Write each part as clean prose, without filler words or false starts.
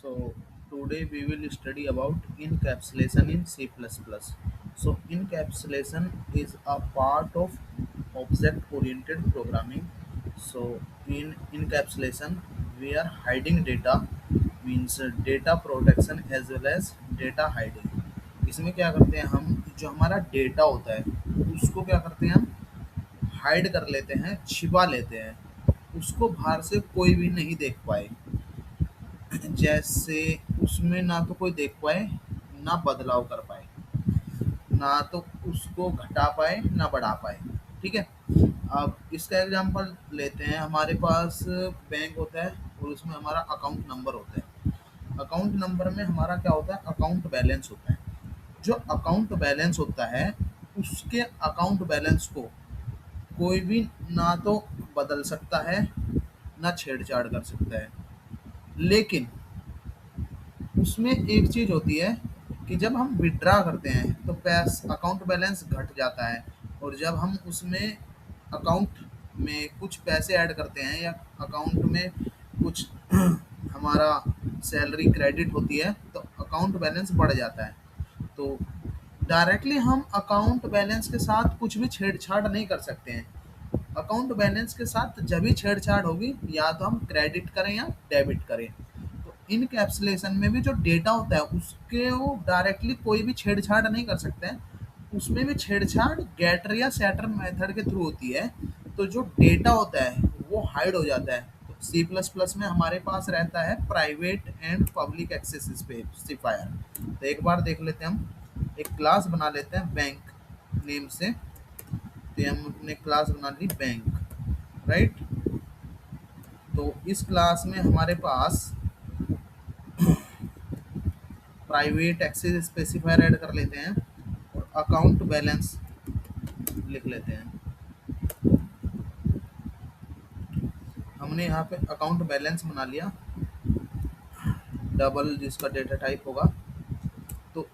So today we will study about encapsulation in C++. So encapsulation is a part of object-oriented programming. So in encapsulation we are hiding data means data protection as well as data hiding. इसमें क्या करते हैं हम जो हमारा data होता है उसको क्या करते हैं हम हाइड कर लेते हैं छिपा लेते हैं उसको बाहर से कोई भी नहीं देख पाए जैसे उसमें ना तो कोई देख पाए ना बदलाव कर पाए ना तो उसको घटा पाए ना बढ़ा पाए। ठीक है। अब इसका एग्जांपल लेते हैं हमारे पास बैंक होता है और उसमें हमारा अकाउंट नंबर होता है। अकाउंट नंबर में हमारा क्या होता है अकाउंट बैलेंस होता है। जो अकाउंट बैलेंस होता है उसके अकाउंट बैलेंस को कोई भी ना तो बदल सकता है ना छेड़छाड़ कर सकता है। लेकिन उसमें एक चीज़ होती है कि जब हम विड्रा करते हैं तो पैस अकाउंट बैलेंस घट जाता है और जब हम उसमें अकाउंट में कुछ पैसे ऐड करते हैं या अकाउंट में कुछ हमारा सैलरी क्रेडिट होती है तो अकाउंट बैलेंस बढ़ जाता है। तो डायरेक्टली हम अकाउंट बैलेंस के साथ कुछ भी छेड़छाड़ नहीं कर सकते हैं। अकाउंट बैलेंस के साथ जब भी छेड़छाड़ होगी या तो हम क्रेडिट करें या डेबिट करें। तो इनकैप्सुलेशन में भी जो डेटा होता है उसके वो डायरेक्टली कोई भी छेड़छाड़ नहीं कर सकते हैं। उसमें भी छेड़छाड़ गेटर या सेटर मेथड के थ्रू होती है। तो जो डेटा होता है वो हाइड हो जाता है। तो सी प्लस प्लस में हमारे पास रहता है private and public access specifier. तो एक बार देख लेते हैं हम एक क्लास बना लेते हैं बैंक नेम से। तो हम अपने क्लास बना ली बैंक राइट। तो इस क्लास में हमारे पास प्राइवेट एक्सेस स्पेसिफायर ऐड कर लेते हैं और अकाउंट बैलेंस लिख लेते हैं। हमने यहाँ पे अकाउंट बैलेंस बना लिया डबल जिसका डेटा टाइप होगा। तो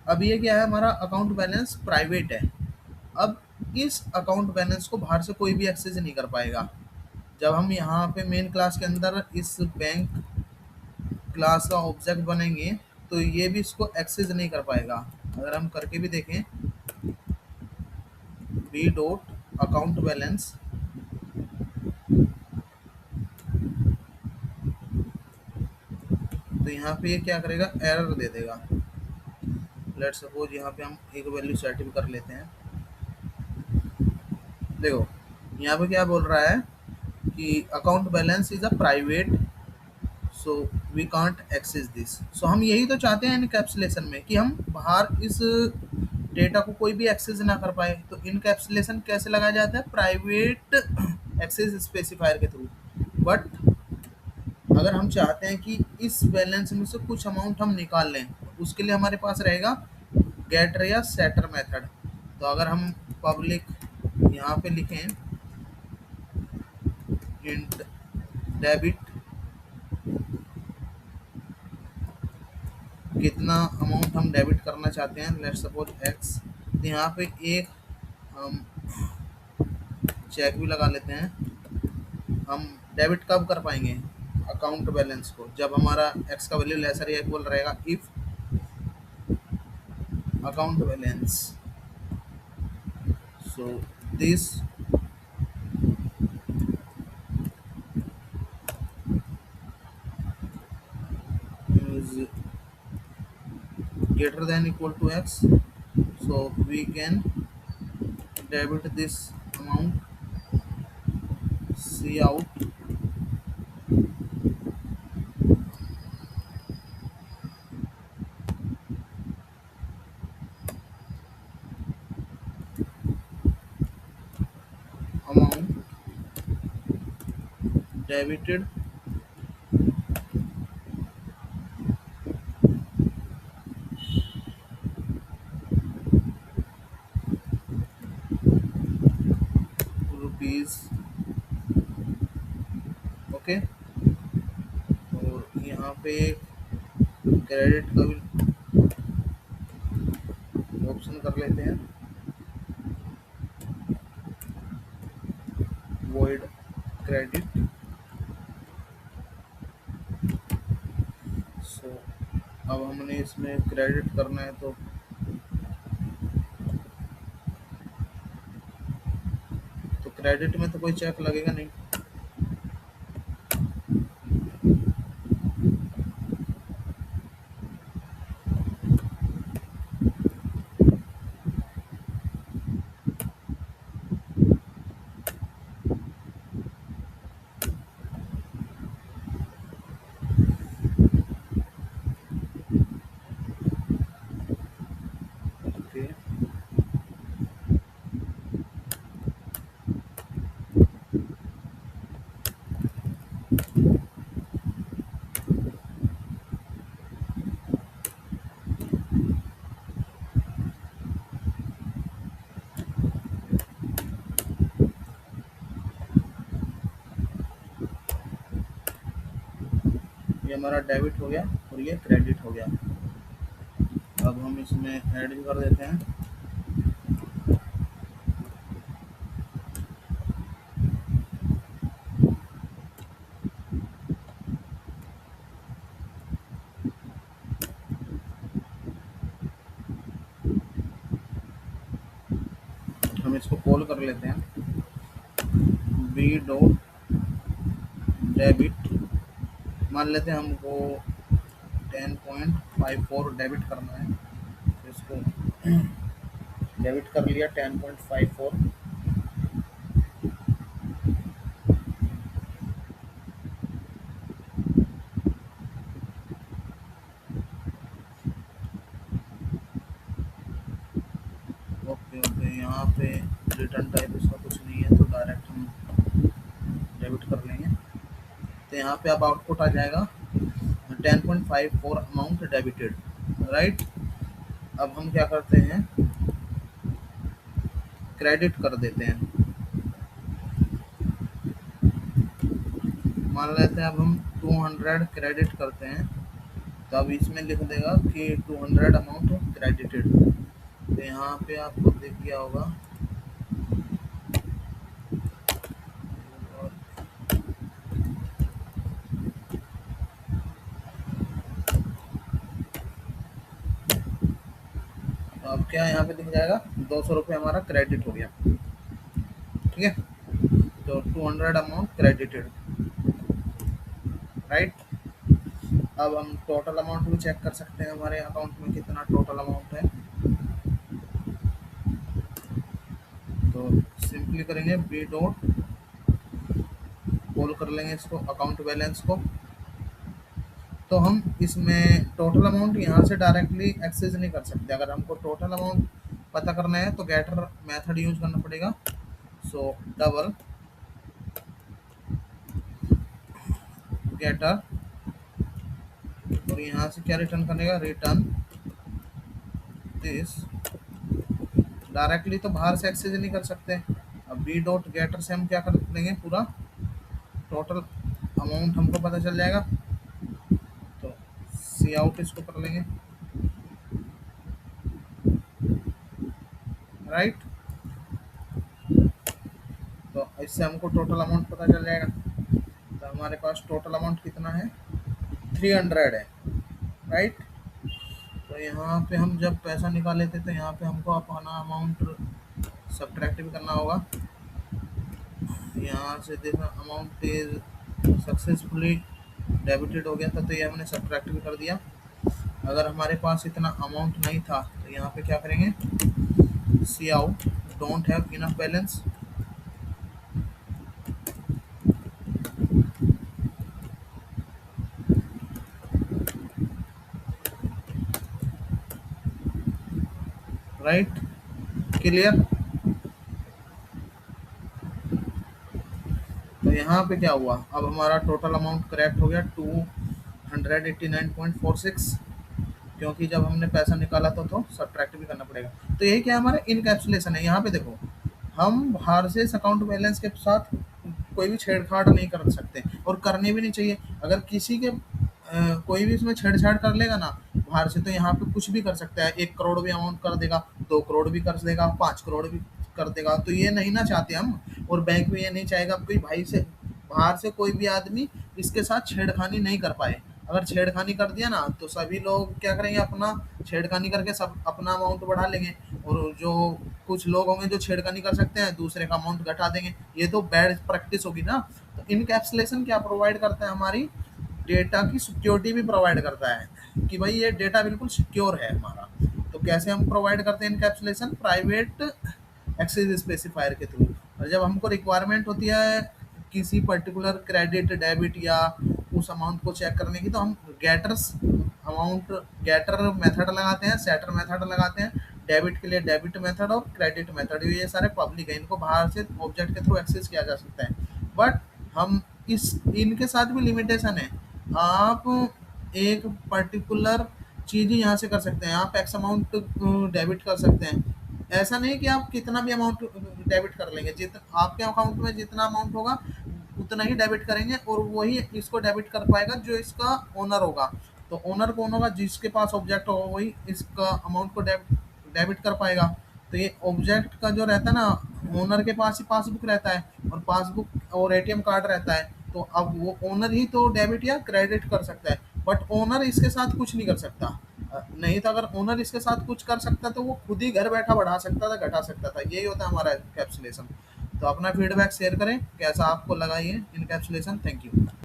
अब ये क्या है हमारा अकाउंट बैलेंस प्राइवेट है। अब इस अकाउंट बैलेंस को बाहर से कोई भी एक्सेस नहीं कर पाएगा। जब हम यहाँ पे मेन क्लास के अंदर इस बैंक क्लास का ऑब्जेक्ट बनेंगे तो ये भी इसको एक्सेस नहीं कर पाएगा। अगर हम करके भी देखें बी डॉट अकाउंट बैलेंस तो यहाँ पे ये क्या करेगा एरर दे देगा। लेट सपोज यहाँ पे हम एक वैल्यू सेट भी कर लेते हैं। देखो यहाँ पे क्या बोल रहा है कि account balance is a private so we can't access this. So हम यही तो चाहते हैं इनकैप्सुलेशन में कि हम बाहर इस डेटा को कोई भी एक्सेस ना कर पाए। तो इनकैप्सुलेशन कैसे लगाया जाता है प्राइवेट एक्सेस स्पेसिफायर के थ्रू। बट अगर हम चाहते हैं कि इस बैलेंस में से कुछ अमाउंट हम निकाल लें तो उसके लिए हमारे पास रहेगा गेटर या सेटर मेथड। तो अगर हम पब्लिक यहाँ पे लिखें इंट डेबिट कितना अमाउंट हम डेबिट करना चाहते हैं लेट्स सपोज एक्स। तो यहाँ पे एक हम चेक भी लगा लेते हैं। हम डेबिट कब कर पाएंगे अकाउंट बैलेंस को जब हमारा एक्स का वैल्यू लेसर या इक्वल रहेगा if account balance so this is greater than equal to x so we can debit this amount see out amount debited rupees। Okay. और यहाँ पे क्रेडिट का भी ऑप्शन कर लेते हैं void credit। अब हमने इसमें क्रेडिट करना है तो क्रेडिट में तो कोई चेक लगेगा नहीं। ओके, ये हमारा डेबिट हो गया और ये क्रेडिट हो गया। अब हम इसमें ऐड भी कर देते हैं। हम इसको कॉल कर लेते हैं, बी डॉट डेबिट। मान लेते हैं हमको 10.54 डेबिट करना है, तो इसको डेबिट कर लिया 10.54। ओके ओके, यहाँ पे रिटर्न टाइप इसका कुछ नहीं है तो डायरेक्ट हम डेबिट कर लेंगे। तो यहाँ पे अब आउटपुट आ जाएगा 10.54 अमाउंट डेबिटेड, राइट। अब हम क्या करते हैं, क्रेडिट कर देते हैं। मान लेते हैं अब हम 200 क्रेडिट करते हैं, तो अब इसमें लिख देगा कि 200 अमाउंट क्रेडिटेड। तो यहाँ पे आपको दिख गया होगा। तो अब क्या यहाँ पे दिख जाएगा, 200 रुपये हमारा क्रेडिट हो गया, ठीक है। तो 200 अमाउंट क्रेडिटेड, राइट। अब हम टोटल अमाउंट भी चेक कर सकते हैं हमारे अकाउंट में कितना टोटल अमाउंट है। तो सिंपली करेंगे बी डॉट, कॉल कर लेंगे इसको अकाउंट बैलेंस को। तो हम इसमें टोटल अमाउंट यहाँ से डायरेक्टली एक्सेस नहीं कर सकते। अगर हमको टोटल अमाउंट पता करना है तो गेटर मेथड यूज करना पड़ेगा। सो डबल गेटर, और यहाँ से क्या रिटर्न करेगा, रिटर्न दिस। डायरेक्टली तो बाहर से एक्सेस नहीं कर सकते। अब बी डॉट गेटर से हम क्या कर लेंगे, पूरा टोटल अमाउंट हमको पता चल जाएगा। तो सी आउट इसको कर लेंगे, राइट। तो इससे हमको टोटल अमाउंट पता चल जाएगा। तो हमारे पास टोटल अमाउंट कितना है, 300 है, राइट। तो यहाँ पे हम जब पैसा निकाले थे तो यहाँ पे हमको अपना अमाउंट सब्ट्रैक्ट भी करना होगा। यहाँ से देखना अमाउंट इज सक्सेसफुली डेबिटेड हो गया था, तो ये हमने सब्ट्रैक्ट भी कर दिया। अगर हमारे पास इतना अमाउंट नहीं था तो यहाँ पे क्या करेंगे, see out don't have enough balance, right, clear. तो यहाँ पे क्या हुआ, अब हमारा टोटल अमाउंट करेक्ट हो गया 289.46, क्योंकि जब हमने पैसा निकाला तो सब्ट्रैक्ट भी करना पड़ेगा। तो यही क्या हमारा इनकैप्सुलेशन है। यहाँ पे देखो, हम बाहर से इस अकाउंट बैलेंस के साथ कोई भी छेड़छाड़ नहीं कर सकते और करनी भी नहीं चाहिए। अगर किसी के कोई भी इसमें छेड़छाड़ कर लेगा ना बाहर से, तो यहाँ पे कुछ भी कर सकता है। 1 करोड़ भी अमाउंट कर देगा, 2 करोड़ भी कर देगा, 5 करोड़ भी कर देगा। तो ये नहीं ना चाहते हम, और बैंक में ये नहीं चाहेगा कोई भाई से बाहर से कोई भी आदमी इसके साथ छेड़खानी नहीं कर पाए। अगर छेड़खानी कर दिया ना तो सभी लोग क्या करेंगे, अपना छेड़खानी करके सब अपना अमाउंट बढ़ा लेंगे, और जो कुछ लोग होंगे जो छेड़खानी कर सकते हैं दूसरे का अमाउंट घटा देंगे। ये तो बैड प्रैक्टिस होगी ना। तो इनकैप्सुलेशन क्या प्रोवाइड करता है, हमारी डेटा की सिक्योरिटी भी प्रोवाइड करता है कि भाई ये डेटा बिल्कुल सिक्योर है हमारा। तो कैसे हम प्रोवाइड करते हैं इनकैप्सुलेशन, प्राइवेट एक्सेस स्पेसिफायर के थ्रू। और जब हमको रिक्वायरमेंट होती है किसी पर्टिकुलर क्रेडिट डेबिट या उस अमाउंट को चेक करने की, तो हम गेटर्स अमाउंट गेटर मेथड लगाते हैं, सेटर मेथड लगाते हैं। डेबिट के लिए डेबिट मेथड और क्रेडिट मेथड, ये सारे पब्लिक है, इनको बाहर से ऑब्जेक्ट के थ्रू एक्सेस किया जा सकता है। बट हम इस इनके साथ भी लिमिटेशन है। आप एक पर्टिकुलर चीज़ ही यहाँ से कर सकते हैं, आप एक्स अमाउंट डेबिट कर सकते हैं। ऐसा नहीं कि आप कितना भी अमाउंट डेबिट कर लेंगे, जित आपके अकाउंट में जितना अमाउंट होगा उतना ही डेबिट करेंगे, और वही इसको डेबिट कर पाएगा जो इसका ओनर होगा। तो ओनर कौन होगा, जिसके पास ऑब्जेक्ट होगा वही इसका अमाउंट को डेबिट कर पाएगा। तो ये ऑब्जेक्ट का जो रहता है ना, ओनर के पास ही पासबुक रहता है, और पासबुक और एटीएम कार्ड रहता है। तो अब वो ओनर ही तो डेबिट या क्रेडिट कर सकता है, बट ओनर इसके साथ कुछ नहीं कर सकता। नहीं तो अगर ओनर इसके साथ कुछ कर सकता तो वो खुद ही घर बैठा बढ़ा सकता था, घटा सकता था। यही होता है हमारा कैप्सुलेशन। तो अपना फीडबैक शेयर करें, कैसा आपको लगा ये इनकैप्सुलेशन। Thank you.